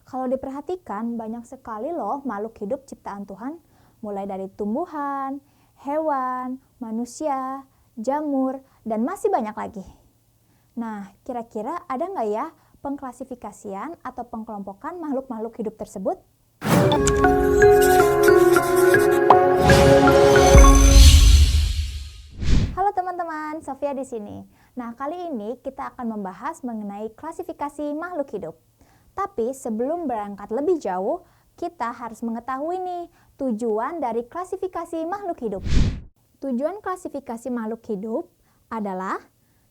Kalau diperhatikan, banyak sekali loh makhluk hidup ciptaan Tuhan, mulai dari tumbuhan, hewan, manusia, jamur, dan masih banyak lagi. Nah, kira-kira ada nggak ya pengklasifikasian atau pengkelompokan makhluk-makhluk hidup tersebut? Halo teman-teman, Sofia di sini. Nah, kali ini kita akan membahas mengenai klasifikasi makhluk hidup. Tapi sebelum berangkat lebih jauh, kita harus mengetahui nih tujuan dari klasifikasi makhluk hidup. Tujuan klasifikasi makhluk hidup adalah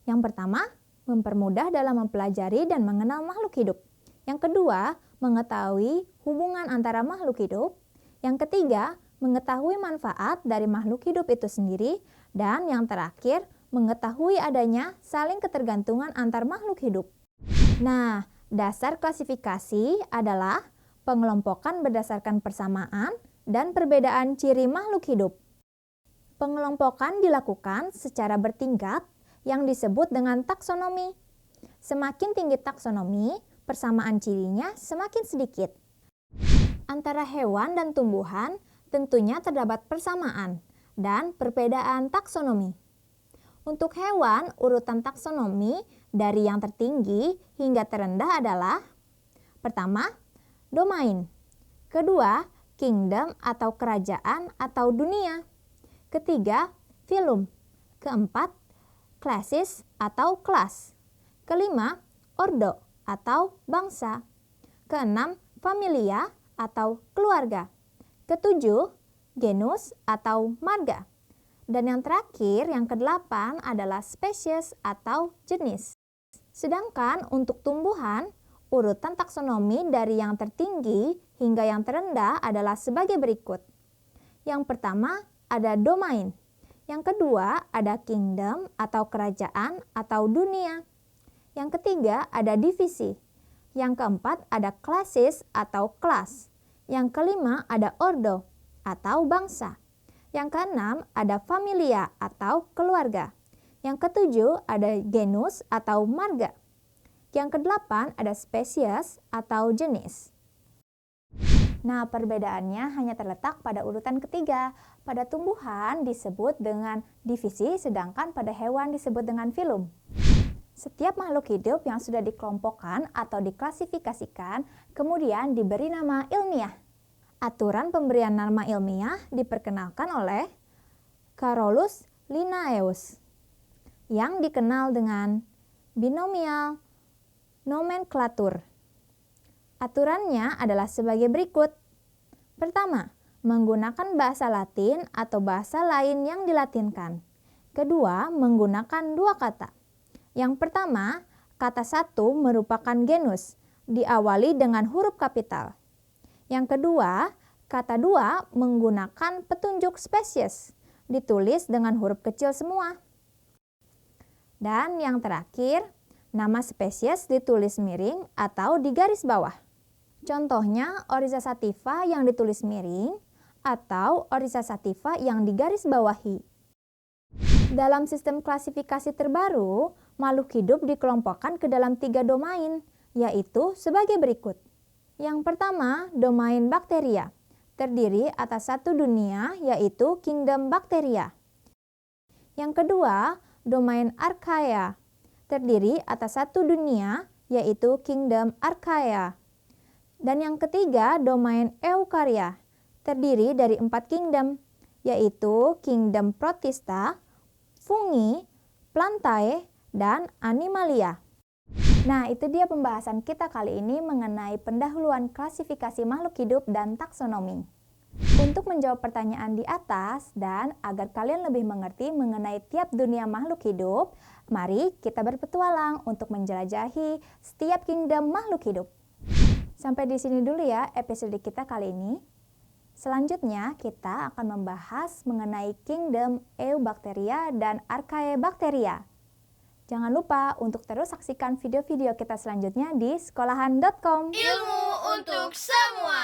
yang pertama, mempermudah dalam mempelajari dan mengenal makhluk hidup. Yang kedua, mengetahui hubungan antara makhluk hidup. Yang ketiga, mengetahui manfaat dari makhluk hidup itu sendiri. Dan yang terakhir, mengetahui adanya saling ketergantungan antar makhluk hidup. Nah, dasar klasifikasi adalah pengelompokan berdasarkan persamaan dan perbedaan ciri makhluk hidup. Pengelompokan dilakukan secara bertingkat yang disebut dengan taksonomi. Semakin tinggi taksonomi, persamaan cirinya semakin sedikit. Antara hewan dan tumbuhan tentunya terdapat persamaan dan perbedaan taksonomi. Untuk hewan, urutan taksonomi dari yang tertinggi hingga terendah adalah: pertama, domain. Kedua, kingdom atau kerajaan atau dunia. Ketiga, phylum. Keempat, classes atau kelas. Kelima, ordo atau bangsa. Keenam, familia atau keluarga. Ketujuh, genus atau marga. Dan yang terakhir, yang kedelapan adalah spesies atau jenis. Sedangkan untuk tumbuhan, urutan taksonomi dari yang tertinggi hingga yang terendah adalah sebagai berikut. Yang pertama ada domain. Yang kedua ada kingdom atau kerajaan atau dunia. Yang ketiga ada divisi. Yang keempat ada classes atau kelas. Yang kelima ada ordo atau bangsa. Yang keenam ada familia atau keluarga. Yang ketujuh ada genus atau marga. Yang kedelapan ada spesies atau jenis. Nah, perbedaannya hanya terletak pada urutan ketiga. Pada tumbuhan disebut dengan divisi, sedangkan pada hewan disebut dengan phylum. Setiap makhluk hidup yang sudah dikelompokkan atau diklasifikasikan kemudian diberi nama ilmiah. Aturan pemberian nama ilmiah diperkenalkan oleh Carolus Linnaeus yang dikenal dengan binomial nomenklatur. Aturannya adalah sebagai berikut. Pertama, menggunakan bahasa Latin atau bahasa lain yang dilatinkan. Kedua, menggunakan dua kata. Yang pertama, kata satu merupakan genus, diawali dengan huruf kapital. Yang kedua, kata dua menggunakan petunjuk spesies, ditulis dengan huruf kecil semua. Dan yang terakhir, nama spesies ditulis miring atau di garis bawah. Contohnya Oryza sativa yang ditulis miring atau Oryza sativa yang di garis bawahi. Dalam sistem klasifikasi terbaru, makhluk hidup dikelompokkan ke dalam 3 domain, yaitu sebagai berikut. Yang pertama, domain bakteria, terdiri atas satu dunia, yaitu kingdom bakteria. Yang kedua, domain archaea, terdiri atas satu dunia, yaitu kingdom archaea. Dan yang ketiga, domain eukarya, terdiri dari 4 kingdom, yaitu kingdom protista, fungi, plantae, dan animalia. Nah, itu dia pembahasan kita kali ini mengenai pendahuluan klasifikasi makhluk hidup dan taksonomi. Untuk menjawab pertanyaan di atas dan agar kalian lebih mengerti mengenai tiap dunia makhluk hidup, mari kita berpetualang untuk menjelajahi setiap kingdom makhluk hidup. Sampai di sini dulu ya episode kita kali ini. Selanjutnya kita akan membahas mengenai kingdom Eubacteria dan Archaebacteria. Jangan lupa untuk terus saksikan video-video kita selanjutnya di sekolahan.com. Ilmu untuk semua.